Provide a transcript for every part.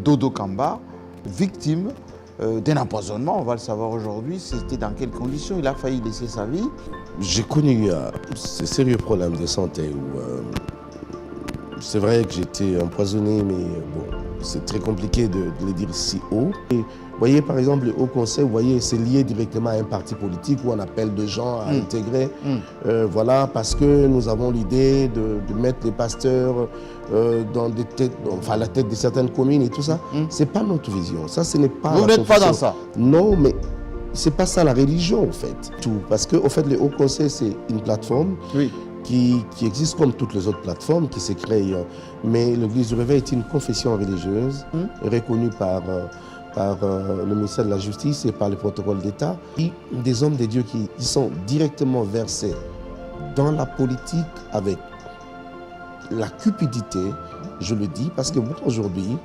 Dodo Kamba, victime d'un empoisonnement. On va le savoir aujourd'hui. C'était dans quelles conditions il a failli laisser sa vie. J'ai connu ces sérieux problèmes de santé où c'est vrai que j'étais empoisonné, mais bon, c'est très compliqué de le dire si haut. Et, vous voyez, par exemple, le Haut Conseil, vous voyez, c'est lié directement à un parti politique où on appelle des gens à intégrer. Voilà, parce que nous avons l'idée de mettre les pasteurs dans des têtes, enfin, la tête de certaines communes et tout ça. C'est pas notre vision. Ça, ce n'est pas. Vous n'êtes pas dans ça. Non, mais c'est pas ça la religion, en fait. Tout. Parce que, au fait, le Haut Conseil, c'est une plateforme. Oui. Qui existe comme toutes les autres plateformes qui s'est créée. Mais l'Église du Réveil est une confession religieuse reconnue par le ministère de la Justice et par le protocole d'État. Des hommes de Dieu qui sont directement versés dans la politique avec la cupidité, je le dis, parce que moi aujourd'hui,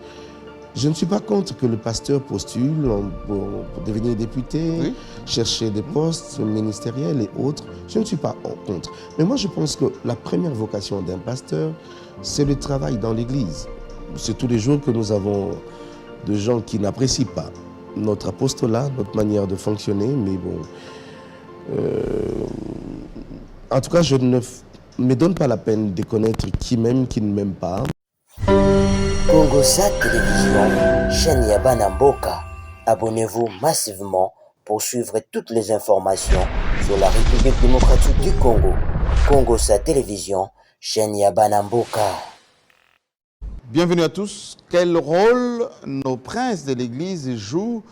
je ne suis pas contre que le pasteur postule pour devenir député, chercher des postes ministériels et autres. Je ne suis pas contre. Mais moi, je pense que la première vocation d'un pasteur, c'est le travail dans l'Église. C'est tous les jours que nous avons de gens qui n'apprécient pas notre apostolat, notre manière de fonctionner. Mais bon, en tout cas, je ne me donne pas la peine de connaître qui m'aime, qui ne m'aime pas. Congosa Télévision, chaîne Yabana Mboka. Abonnez-vous massivement pour suivre toutes les informations sur la République démocratique du Congo. Congosa Télévision, chaîne Yabana Mboka. Bienvenue à tous. Quel rôle nos princes de l'Église jouent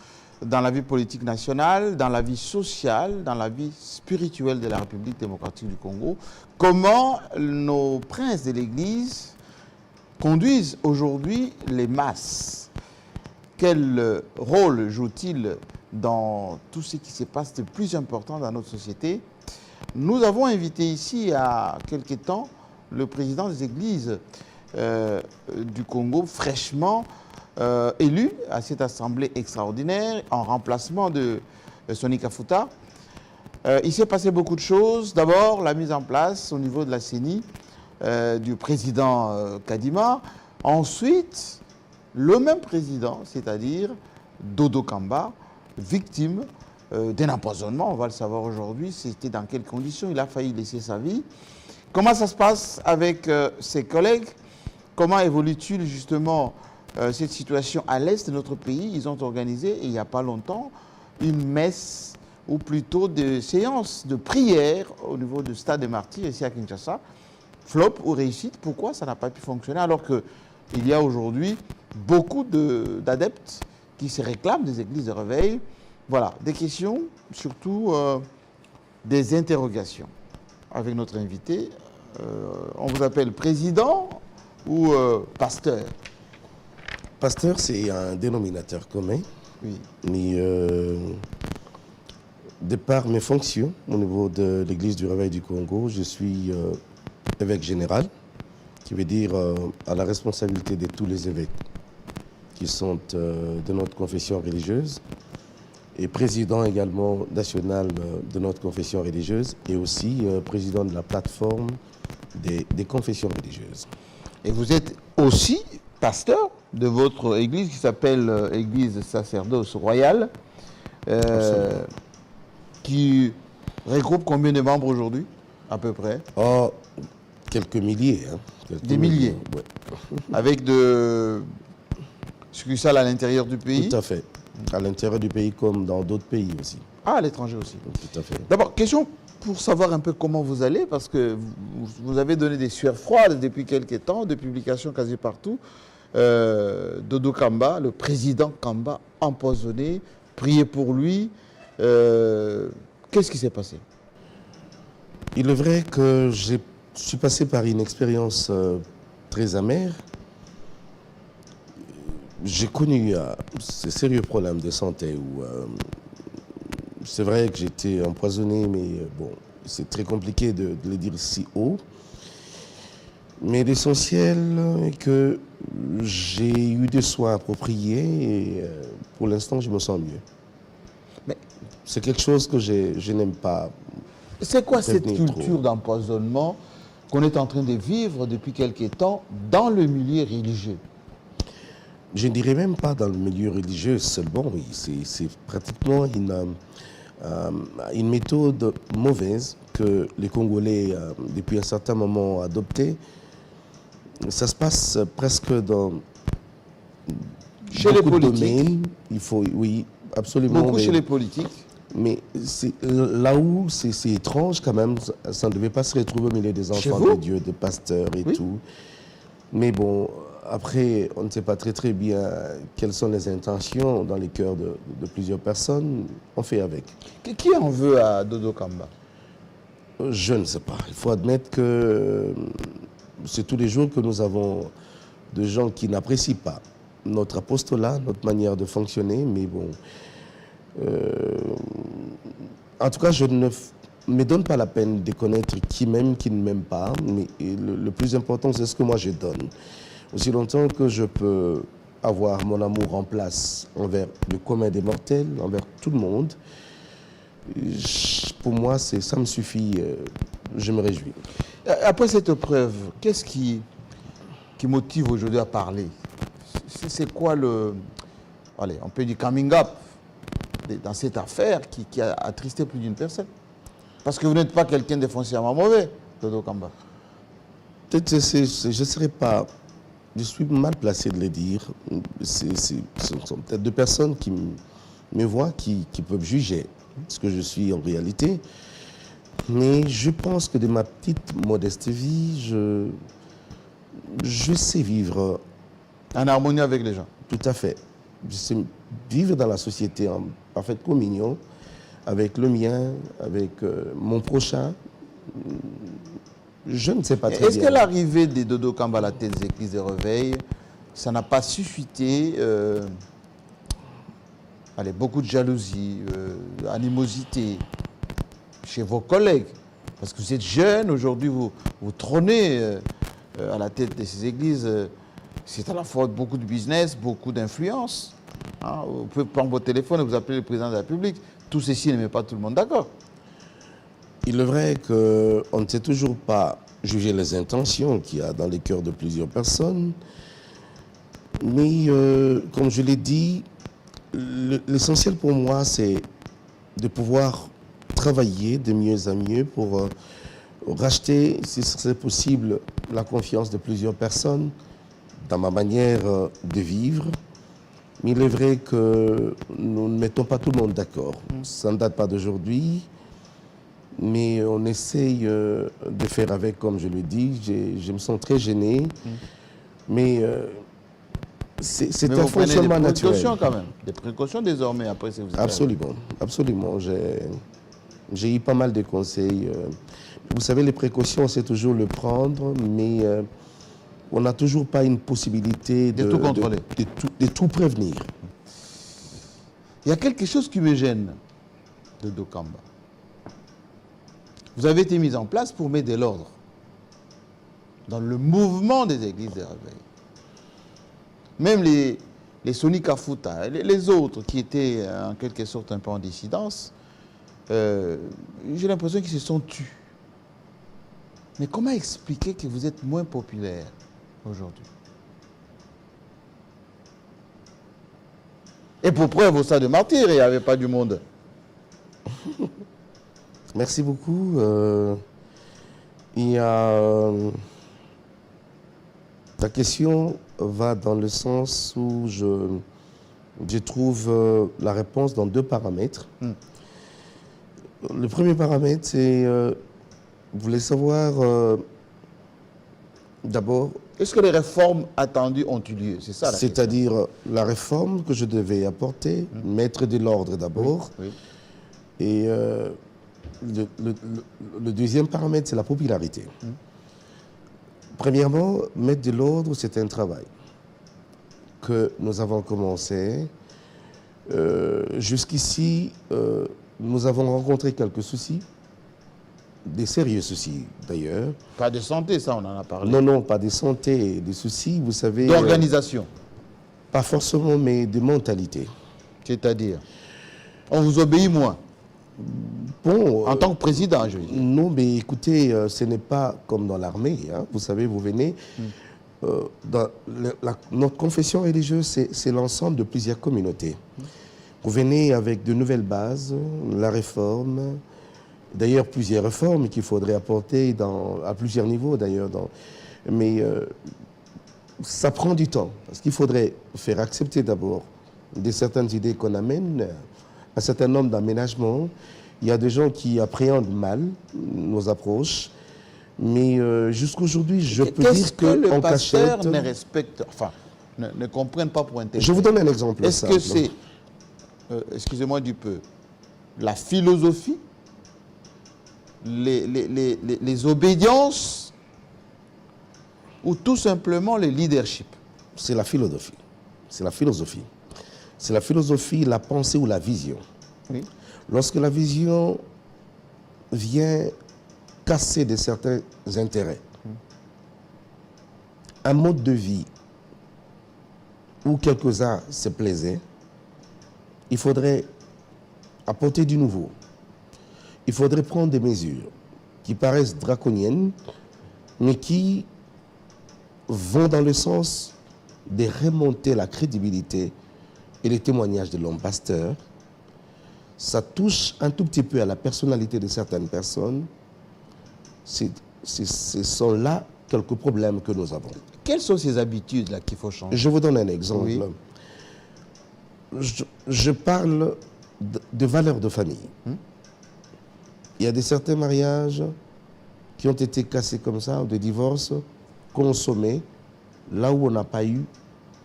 dans la vie politique nationale, dans la vie sociale, dans la vie spirituelle de la République démocratique du Congo? Comment nos princes de l'Église conduisent aujourd'hui les masses? Quel rôle jouent-ils dans tout ce qui se passe de plus important dans notre société? Nous avons invité ici, il y a quelque temps, le président des églises du Congo, fraîchement élu à cette assemblée extraordinaire, en remplacement de Sonny Kafuta. Il s'est passé beaucoup de choses. D'abord, la mise en place au niveau de la CENI du président Kadima. Ensuite, le même président, c'est-à-dire Dodo Kamba, victime d'un empoisonnement. On va le savoir aujourd'hui. C'était dans quelles conditions il a failli laisser sa vie. Comment ça se passe avec ses collègues? Comment évolue-t-il justement cette situation à l'est de notre pays? Ils ont organisé, il n'y a pas longtemps, une messe, ou plutôt des séances de prière au niveau du stade des Martyrs, ici à Kinshasa. Flop ou réussite? Pourquoi ça n'a pas pu fonctionner alors qu'il y a aujourd'hui beaucoup d'adeptes qui se réclament des églises de réveil? Voilà, des questions, surtout des interrogations. Avec notre invité, on vous appelle président ou pasteur? Pasteur, c'est un dénominateur commun. Oui. Mais de par mes fonctions au niveau de l'Église du Réveil du Congo, je suis évêque général, qui veut dire à la responsabilité de tous les évêques qui sont de notre confession religieuse, et président également national de notre confession religieuse, et aussi président de la plateforme des confessions religieuses. Et vous êtes aussi pasteur de votre église qui s'appelle Église Sacerdoce Royale, qui regroupe combien de membres aujourd'hui, à peu près? Oh, quelques milliers. Hein, des milliers, ouais. Avec de succursales à l'intérieur du pays? Tout à fait. À l'intérieur du pays comme dans d'autres pays aussi. Ah, à l'étranger aussi? Tout à fait. D'abord, question pour savoir un peu comment vous allez, parce que vous avez donné des sueurs froides depuis quelques temps, des publications quasi partout. Dodo Kamba, le président Kamba, empoisonné, priez pour lui. Qu'est-ce qui s'est passé? Il est vrai que je suis passé par une expérience très amère. J'ai connu ces sérieux problèmes de santé où c'est vrai que j'étais empoisonné, mais bon, c'est très compliqué de le dire si haut. Mais l'essentiel est que j'ai eu des soins appropriés et pour l'instant, je me sens mieux. Mais c'est quelque chose que je n'aime pas. C'est quoi cette culture d'empoisonnement qu'on est en train de vivre depuis quelque temps dans le milieu religieux? Je ne dirais même pas dans le milieu religieux seulement, oui. C'est pratiquement une méthode mauvaise que les Congolais, depuis un certain moment, ont adoptée. Ça se passe presque dans chez les politiques. Domaines. Il faut, oui, absolument. Beaucoup chez les politiques. Mais là où c'est étrange quand même, ça ne devait pas se retrouver au milieu des enfants de Dieu, des pasteurs et tout. Mais bon, après, on ne sait pas très bien quelles sont les intentions dans les cœurs de plusieurs personnes. On fait avec. Qui en veut à Dodo Kamba? Je ne sais pas. Il faut admettre que c'est tous les jours que nous avons des gens qui n'apprécient pas notre apostolat, notre manière de fonctionner, mais bon... en tout cas, je ne me donne pas la peine de connaître qui m'aime, qui ne m'aime pas, mais le plus important, c'est ce que moi je donne. Aussi longtemps que je peux avoir mon amour en place envers le commun des mortels, envers tout le monde, pour moi, ça me suffit, je me réjouis. Après cette preuve, qu'est-ce qui motive aujourd'hui à parler? C'est quoi le... Allez, on peut dire coming up dans cette affaire qui a attristé plus d'une personne? Parce que vous n'êtes pas quelqu'un de foncièrement mauvais, Dodo Kamba. Peut-être je ne serais pas... Je suis mal placé de le dire. Ce sont peut-être deux personnes qui me voient, qui peuvent juger ce que je suis en réalité. Mais je pense que de ma petite modeste vie, je sais vivre... En harmonie avec les gens. Tout à fait. Je sais vivre dans la société en parfaite communion avec le mien, avec mon prochain. Je ne sais pas très bien. Est-ce que l'arrivée des Dodo Kamba à la tête des églises de réveil, ça n'a pas suscité beaucoup de jalousie, animosité chez vos collègues? Parce que vous êtes jeune, aujourd'hui vous trônez à la tête de ces églises. C'est à la fois beaucoup de business, beaucoup d'influence. Hein, vous pouvez prendre votre téléphone et vous appeler le président de la République. Tout ceci ne met pas tout le monde d'accord. Il est vrai qu'on ne sait toujours pas juger les intentions qu'il y a dans les cœurs de plusieurs personnes. Mais comme je l'ai dit, l'essentiel pour moi, c'est de pouvoir travailler de mieux en mieux pour racheter, si c'est possible, la confiance de plusieurs personnes dans ma manière de vivre. Mais il est vrai que nous ne mettons pas tout le monde d'accord. Ça ne date pas d'aujourd'hui, mais on essaye de faire avec, comme je le dis. Je me sens très gêné, mais c'est un fonctionnement naturel. Des précautions quand même, des précautions désormais après si vous êtes... Absolument, absolument. J'ai eu pas mal de conseils. Vous savez, les précautions, c'est toujours le prendre, mais... on n'a toujours pas une possibilité de tout contrôler, de tout prévenir. Il y a quelque chose qui me gêne de Dodo Kamba. Vous avez été mis en place pour mettre de l'ordre dans le mouvement des églises de réveil. Même les Soni Kafuta, les autres qui étaient en quelque sorte un peu en dissidence, j'ai l'impression qu'ils se sont tus. Mais comment expliquer que vous êtes moins populaire aujourd'hui? Et pour preuve, au stade de martyr, il n'y avait pas du monde. Merci beaucoup. Il y a... Ta question va dans le sens où je trouve la réponse dans deux paramètres. Le premier paramètre, c'est... vous voulez savoir... D'abord... Est-ce que les réformes attendues ont eu lieu? C'est ça la question. C'est-à-dire la réforme que je devais apporter, mettre de l'ordre d'abord. Oui. Et le deuxième paramètre, c'est la popularité. Premièrement, mettre de l'ordre, c'est un travail que nous avons commencé. Jusqu'ici, nous avons rencontré quelques soucis. Des sérieux soucis, d'ailleurs. Pas de santé, ça, on en a parlé. Non, pas de santé, des soucis, vous savez... D'organisation. Pas forcément, mais de mentalité. C'est-à-dire, on vous obéit moins. Bon, en tant que président, je veux dire. Non, mais écoutez, ce n'est pas comme dans l'armée. Hein. Vous savez, vous venez, notre confession religieuse, c'est l'ensemble de plusieurs communautés. Vous venez avec de nouvelles bases, la réforme, d'ailleurs plusieurs réformes qu'il faudrait apporter à plusieurs niveaux d'ailleurs. Mais ça prend du temps, parce qu'il faudrait faire accepter d'abord certaines idées qu'on amène, un certain nombre d'aménagements. Il y a des gens qui appréhendent mal nos approches, mais jusqu'aujourd'hui, je peux dire que le pasteur cachette, ne respecte, enfin, ne comprenne pas pour intégrer. Je vous donne un exemple. Est-ce que c'est, excusez-moi du peu, la philosophie, les obédiences ou tout simplement le leadership? C'est la philosophie. C'est la philosophie. C'est la philosophie, la pensée ou la vision. Oui. Lorsque la vision vient casser de certains intérêts, un mode de vie où quelques-uns se plaisaient, il faudrait apporter du nouveau. Il faudrait prendre des mesures qui paraissent draconiennes, mais qui vont dans le sens de remonter la crédibilité et les témoignages de l'homme pasteur. Ça touche un tout petit peu à la personnalité de certaines personnes. Ce sont là quelques problèmes que nous avons. Quelles sont ces habitudes-là qu'il faut changer? Je vous donne un exemple. Oui. Je parle de valeurs de famille. Il y a certains mariages qui ont été cassés comme ça, ou des divorces consommés, là où on n'a pas eu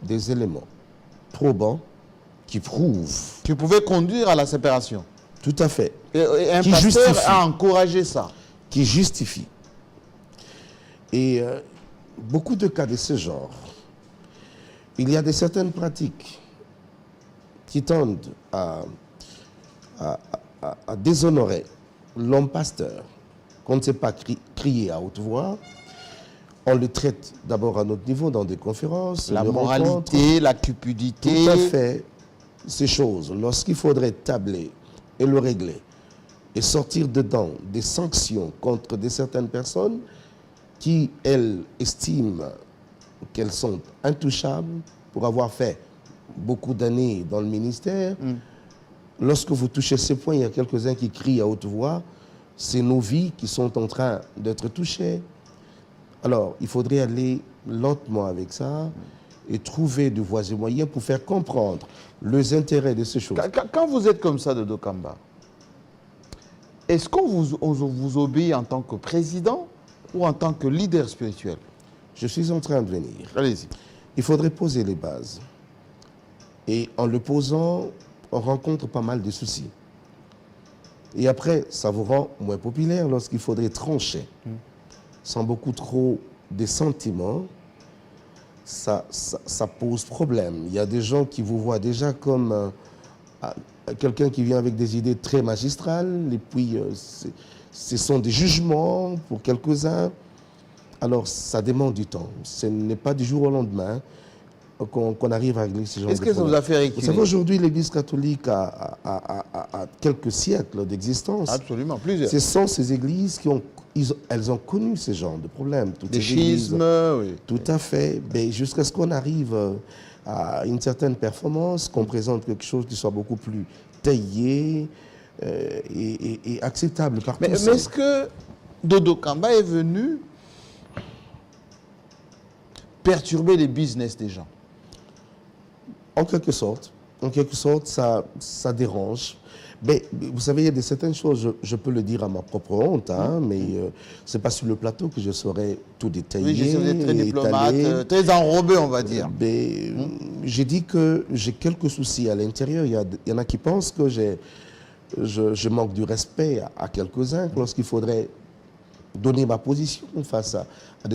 des éléments probants qui prouvent. Qui pouvaient conduire à la séparation. Tout à fait. Et un Qui pasteur justifie. a encouragé ça. Qui justifie. Et beaucoup de cas de ce genre, il y a certaines pratiques qui tendent à déshonorer l'homme pasteur, qu'on ne sait pas crier à haute voix. On le traite d'abord à notre niveau dans des conférences. La des moralité, rencontres. la cupidité. Tout à fait. Ces choses, lorsqu'il faudrait tabler et le régler et sortir dedans des sanctions contre certaines personnes qui, elles, estiment qu'elles sont intouchables pour avoir fait beaucoup d'années dans le ministère. Lorsque vous touchez ce point, il y a quelques-uns qui crient à haute voix, c'est nos vies qui sont en train d'être touchées. Alors, il faudrait aller lentement avec ça et trouver de voies et moyens pour faire comprendre les intérêts de ces choses. Quand vous êtes comme ça, Dodo Kamba, est-ce qu'on vous obéit en tant que président ou en tant que leader spirituel? Je suis en train de venir. Allez-y. Il faudrait poser les bases. Et en le posant, on rencontre pas mal de soucis. Et après, ça vous rend moins populaire lorsqu'il faudrait trancher. Sans beaucoup trop de sentiments, ça pose problème. Il y a des gens qui vous voient déjà comme quelqu'un qui vient avec des idées très magistrales, et puis ce sont des jugements pour quelques-uns. Alors, ça demande du temps. Ce n'est pas du jour au lendemain qu'on arrive à régler ce genre de problèmes. Est-ce que ça vous a fait reculer? Vous savez, aujourd'hui, l'Église catholique a quelques siècles d'existence. Absolument, plusieurs. Ce sont ces églises elles ont connu ce genre de problèmes. Des schismes, oui. Tout à fait. Mais jusqu'à ce qu'on arrive à une certaine performance, qu'on présente quelque chose qui soit beaucoup plus taillé et acceptable par tous. Mais est-ce que Dodo Kamba est venu perturber les business des gens? En quelque sorte, ça dérange. Mais vous savez, il y a certaines choses, je peux le dire à ma propre honte, mais ce n'est pas sur le plateau que je saurais tout détailler. Oui, je sais, vous êtes très diplomate, très enrobé, on va dire. Mais j'ai dit que j'ai quelques soucis à l'intérieur. Il y en a qui pensent que je manque du respect à quelques-uns lorsqu'il faudrait donner ma position face à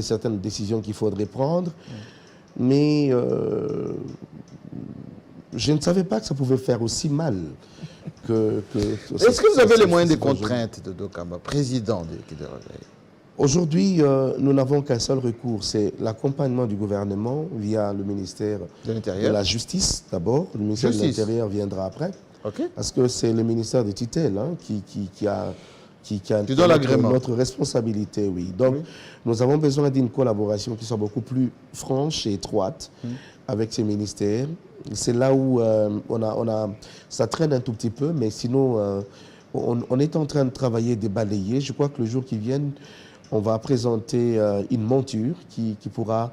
certaines décisions qu'il faudrait prendre. Mais je ne savais pas que ça pouvait faire aussi mal. Est-ce que vous avez les moyens de contrainte de Dodo Kamba, président de Réveil? Aujourd'hui, nous n'avons qu'un seul recours, c'est l'accompagnement du gouvernement via le ministère de la Justice d'abord. Le ministère de l'Intérieur viendra après. Okay. Parce que c'est le ministère de tutelle qui a qui dois l'agrément. notre responsabilité, oui. Donc, nous avons besoin d'une collaboration qui soit beaucoup plus franche et étroite avec ces ministères. C'est là où ça traîne un tout petit peu, mais sinon, on est en train de travailler, de balayer. Je crois que le jour qui vient, on va présenter une monture qui pourra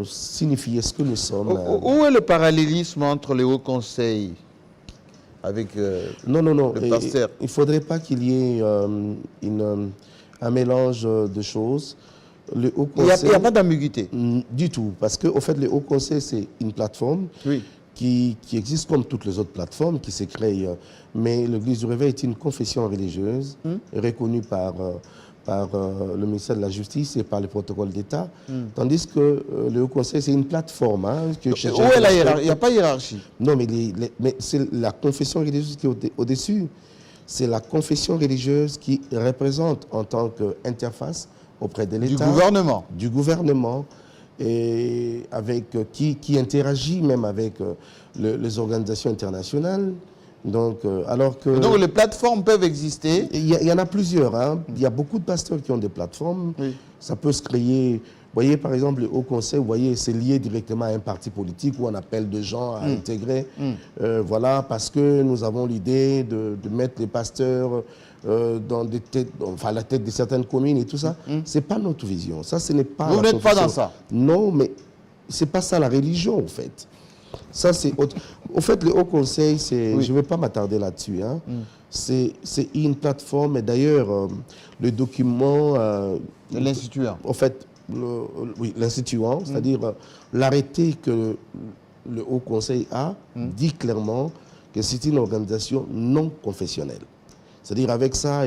signifier ce que nous sommes. Où est le parallélisme entre les hauts conseils avec le pasteur? Il ne faudrait pas qu'il y ait un mélange de choses. Le Haut Conseil, il n'y a pas d'ambiguïté. Du tout, parce qu'au fait, le Haut Conseil, c'est une plateforme qui existe comme toutes les autres plateformes, qui s'est créée. Mais l'Église du Réveil est une confession religieuse reconnue par le ministère de la Justice et par le protocole d'État, tandis que le Haut Conseil, c'est une plateforme. Où est la hiérarchie? Il n'y a pas de hiérarchie. Non, mais c'est la confession religieuse qui est au-dessus. C'est la confession religieuse qui représente en tant qu'interface auprès de l'État. Du gouvernement. Et avec, qui interagit même avec les organisations internationales. Donc, donc les plateformes peuvent exister. Il y en a plusieurs. Hein. Il y a beaucoup de pasteurs qui ont des plateformes. Ça peut se créer. Vous voyez, par exemple, le Haut Conseil, vous voyez, c'est lié directement à un parti politique où on appelle des gens à intégrer. Voilà, parce que nous avons l'idée de mettre les pasteurs dans des têtes, enfin, la tête de certaines communes et tout ça. Ce n'est pas notre vision. Ça, ce n'est pas. Vous n'êtes pas dans ça? Non, mais ce n'est pas ça la religion, en fait. Ça, c'est autre. Au fait, le Haut Conseil, je ne vais pas m'attarder là-dessus. Hein. C'est une plateforme, et d'ailleurs, le document. L'instituant. En fait, l'instituant, c'est-à-dire l'arrêté que le Haut Conseil a, dit clairement que c'est une organisation non confessionnelle. C'est-à-dire avec ça,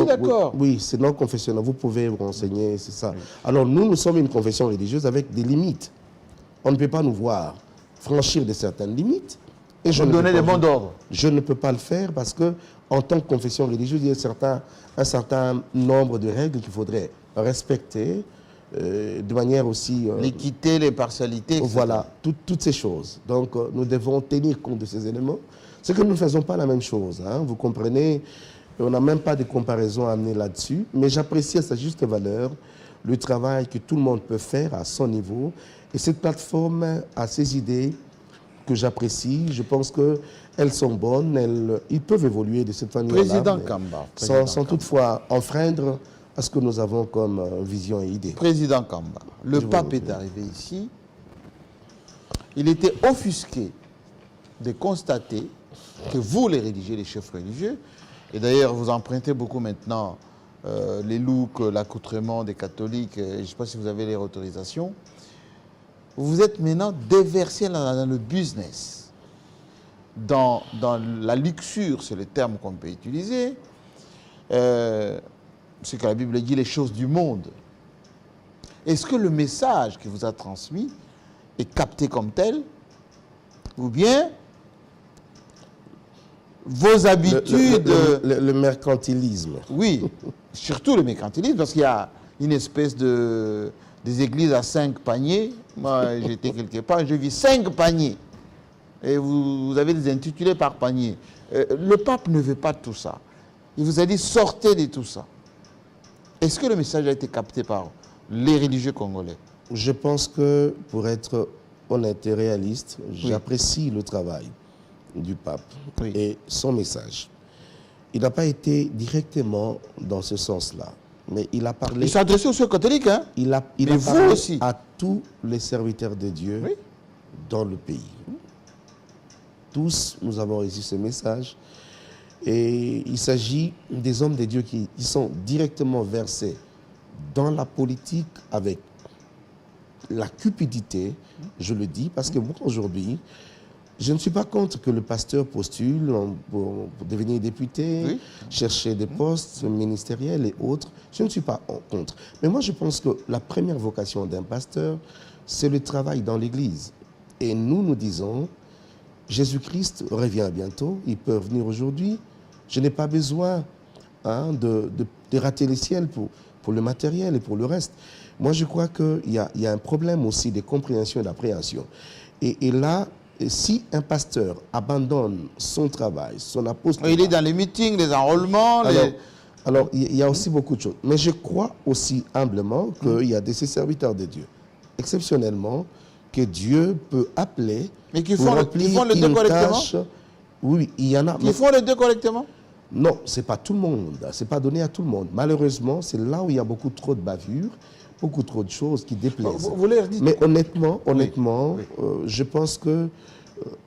d'accord. Oui, c'est non confessionnel. Vous pouvez vous renseigner, c'est ça. Alors nous sommes une confession religieuse avec des limites. On ne peut pas nous voir franchir de certaines limites. Et je donner des bons d'ordre. Je ne peux pas le faire parce que, en tant que confession religieuse, il y a un certain nombre de règles qu'il faudrait respecter de manière aussi... l'équité, l'impartialité, etc. Voilà, toutes ces choses. Donc, nous devons tenir compte de ces éléments. C'est que nous ne faisons pas la même chose. Hein, vous comprenez, on n'a même pas de comparaison à amener là-dessus. Mais j'apprécie à sa juste valeur le travail que tout le monde peut faire à son niveau. Et cette plateforme a ses idées que j'apprécie. Je pense qu'elles sont bonnes. Ils peuvent évoluer de cette manière-là. Président Kamba. Sans toutefois enfreindre à ce que nous avons comme vision et idée. Président Kamba, le pape est arrivé ici. Il était offusqué de constater que vous, les religieux, les chefs religieux, et d'ailleurs vous empruntez beaucoup maintenant les looks, l'accoutrement des catholiques, je ne sais pas si vous avez les autorisations, vous êtes maintenant déversé dans le business, dans la luxure, c'est le terme qu'on peut utiliser, c'est que la Bible dit les choses du monde. Est-ce que le message qui vous a transmis est capté comme tel, ou bien vos habitudes... Le mercantilisme. Oui, surtout le mercantilisme, parce qu'il y a une espèce des églises à 5 paniers. Moi, j'étais quelque part, je vis 5 paniers. Et vous avez des intitulés par panier. Le pape ne veut pas tout ça. Il vous a dit, sortez de tout ça. Est-ce que le message a été capté par les religieux congolais? Je pense que, pour être honnête et réaliste, j'apprécie le travail du pape et son message. Il n'a pas été directement dans ce sens-là, mais il a parlé... Il s'est adressé aux catholiques, hein? Il a parlé aussi à tous les serviteurs de Dieu dans le pays. Tous, nous avons reçu ce message. Et il s'agit des hommes de Dieu qui sont directement versés dans la politique avec la cupidité, je le dis, parce que moi, aujourd'hui, je ne suis pas contre que le pasteur postule pour devenir député, chercher des postes ministériels et autres. Je ne suis pas contre. Mais moi, je pense que la première vocation d'un pasteur, c'est le travail dans l'Église. Et nous disons, Jésus-Christ revient bientôt, il peut venir aujourd'hui. Je n'ai pas besoin de rater les ciels pour le matériel et pour le reste. Moi, je crois qu'il y a un problème aussi de compréhension et d'appréhension. Et là, si un pasteur abandonne son travail, son apostolat... Il est dans les meetings, les enrôlements... Alors, il y a aussi beaucoup de choses. Mais je crois aussi humblement qu'il y a de ces serviteurs de Dieu, exceptionnellement, que Dieu peut appeler... Mais qui font les deux correctement? Oui, il y en a. Ils font les deux correctement? Non, ce n'est pas tout le monde. Ce n'est pas donné à tout le monde. Malheureusement, c'est là où il y a beaucoup trop de bavures, beaucoup trop de choses qui déplaisent. Vous les dites. Mais honnêtement, je pense que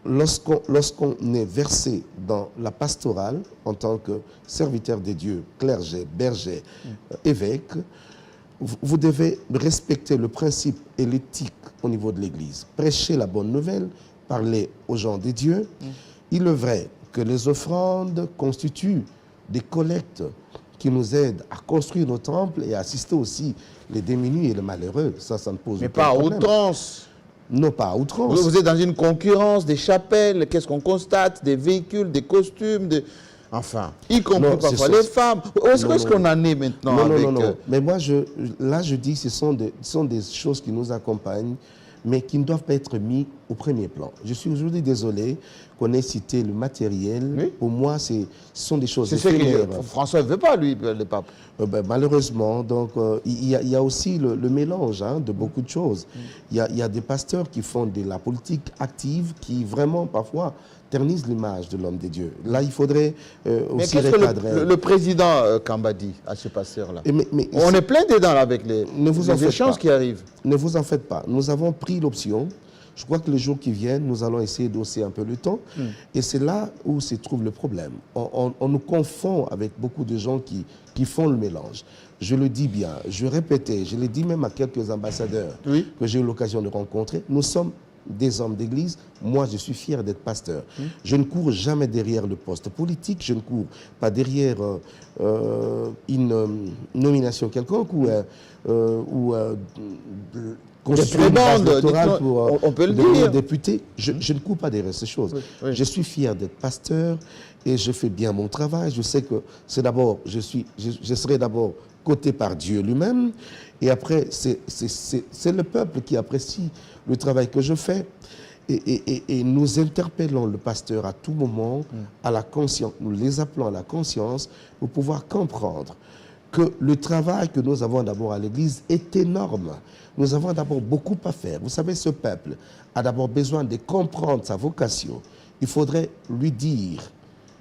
lorsqu'on est versé dans la pastorale, en tant que serviteur de Dieu, clergé, berger, évêque, vous devez respecter le principe et l'éthique au niveau de l'Église. Prêcher la bonne nouvelle, parler aux gens de Dieu. Il est vrai que les offrandes constituent des collectes qui nous aident à construire nos temples et à assister aussi les démunis et les malheureux. Ça ne pose mais aucun pas à problème. outrance. Non, pas à outrance. Vous êtes dans une concurrence des chapelles, qu'est-ce qu'on constate? Des véhicules, des costumes, enfin, y compris parfois les femmes. Où est-ce qu'on en est maintenant? Non. Mais moi, je dis que ce sont des choses qui nous accompagnent, mais qui ne doivent pas être mis au premier plan. Je suis aujourd'hui désolé qu'on ait cité le matériel. Oui. Pour moi, ce sont des choses éphémères. François ne veut pas, lui, le pape. Malheureusement, donc, il y a aussi le mélange de beaucoup de choses. Il y a des pasteurs qui font de la politique active, qui vraiment, parfois, ternissent l'image de l'homme de Dieu. Là, il faudrait aussi recadrer. Mais le président Kamba dit à ce pasteur-là? On est plein dedans avec les échanges qui arrivent. Ne vous en faites pas. Nous avons pris l'option. Je crois que les jours qui viennent, nous allons essayer d'hausser un peu le temps. Et c'est là où se trouve le problème. On nous confond avec beaucoup de gens qui font le mélange. Je le dis bien, je répétais, je l'ai dit même à quelques ambassadeurs que j'ai eu l'occasion de rencontrer. Nous sommes des hommes d'église. Moi, je suis fier d'être pasteur. Je ne cours jamais derrière le poste politique. Je ne cours pas derrière une nomination quelconque ou construire une base électorale pour on peut le dire. Député. Je ne cours pas derrière ces choses. Je suis fier d'être pasteur et je fais bien mon travail. Je sais que c'est d'abord, je serai d'abord coté par Dieu lui-même. Et après, c'est le peuple qui apprécie le travail que je fais. Et nous interpellons le pasteur à tout moment à la conscience. Nous les appelons à la conscience pour pouvoir comprendre que le travail que nous avons d'abord à l'Église est énorme. Nous avons d'abord beaucoup à faire. Vous savez, ce peuple a d'abord besoin de comprendre sa vocation. Il faudrait lui dire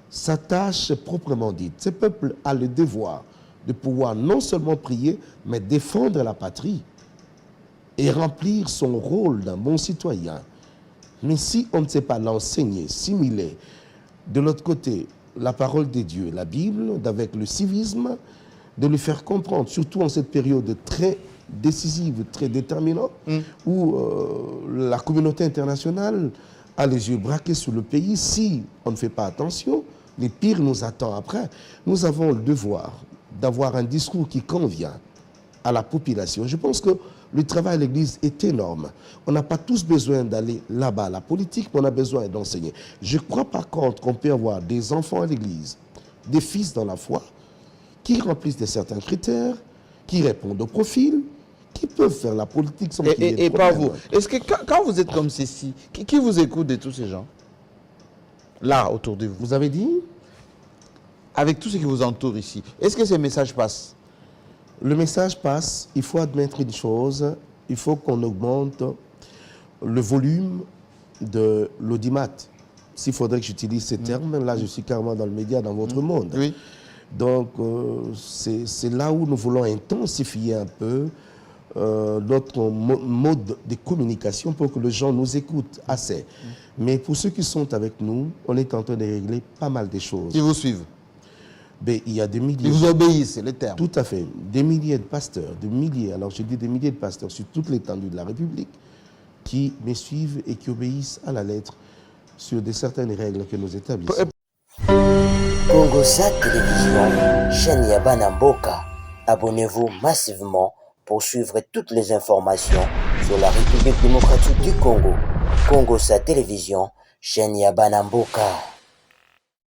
sa tâche proprement dite. Ce peuple a le devoir de pouvoir non seulement prier, mais défendre la patrie et remplir son rôle d'un bon citoyen. Mais si on ne sait pas l'enseigner, simuler, de l'autre côté, la parole de Dieu, la Bible, avec le civisme, de lui faire comprendre, surtout en cette période très décisive, très déterminante, où la communauté internationale a les yeux braqués sur le pays. Si on ne fait pas attention, le pire nous attend après. Nous avons le devoir d'avoir un discours qui convient à la population. Je pense que le travail à l'Église est énorme. On n'a pas tous besoin d'aller là-bas à la politique, mais on a besoin d'enseigner. Je crois par contre qu'on peut avoir des enfants à l'Église, des fils dans la foi, qui remplissent de certains critères, qui répondent au profil, qui peuvent faire la politique sans qu'il y ait de problème. Et pas vous. Est-ce que quand vous êtes comme ceci, qui vous écoute de tous ces gens? Là, autour de vous. Vous avez dit? Avec tout ce qui vous entoure ici, est-ce que ces messages passent? Le message passe. Il faut admettre une chose. Il faut qu'on augmente le volume de l'audimat. S'il faudrait que j'utilise ces termes, là je suis carrément dans le média, dans votre monde. Oui. Donc c'est là où nous voulons intensifier un peu notre mode de communication pour que les gens nous écoutent assez. Mais pour ceux qui sont avec nous, on est en train de régler pas mal de choses. Ils vous suivent? Ben, il y a des milliers. Ils vous obéissent, c'est le terme. Tout à fait. Des milliers de pasteurs, des milliers, alors je dis des milliers de pasteurs sur toute l'étendue de la République qui me suivent et qui obéissent à la lettre sur certaines règles que nous établissons. Congosat Télévision, chaîne Yabana Mboka. Abonnez-vous massivement pour suivre toutes les informations sur la République démocratique du Congo. Congosat Télévision, chaîne Yabana Mboka.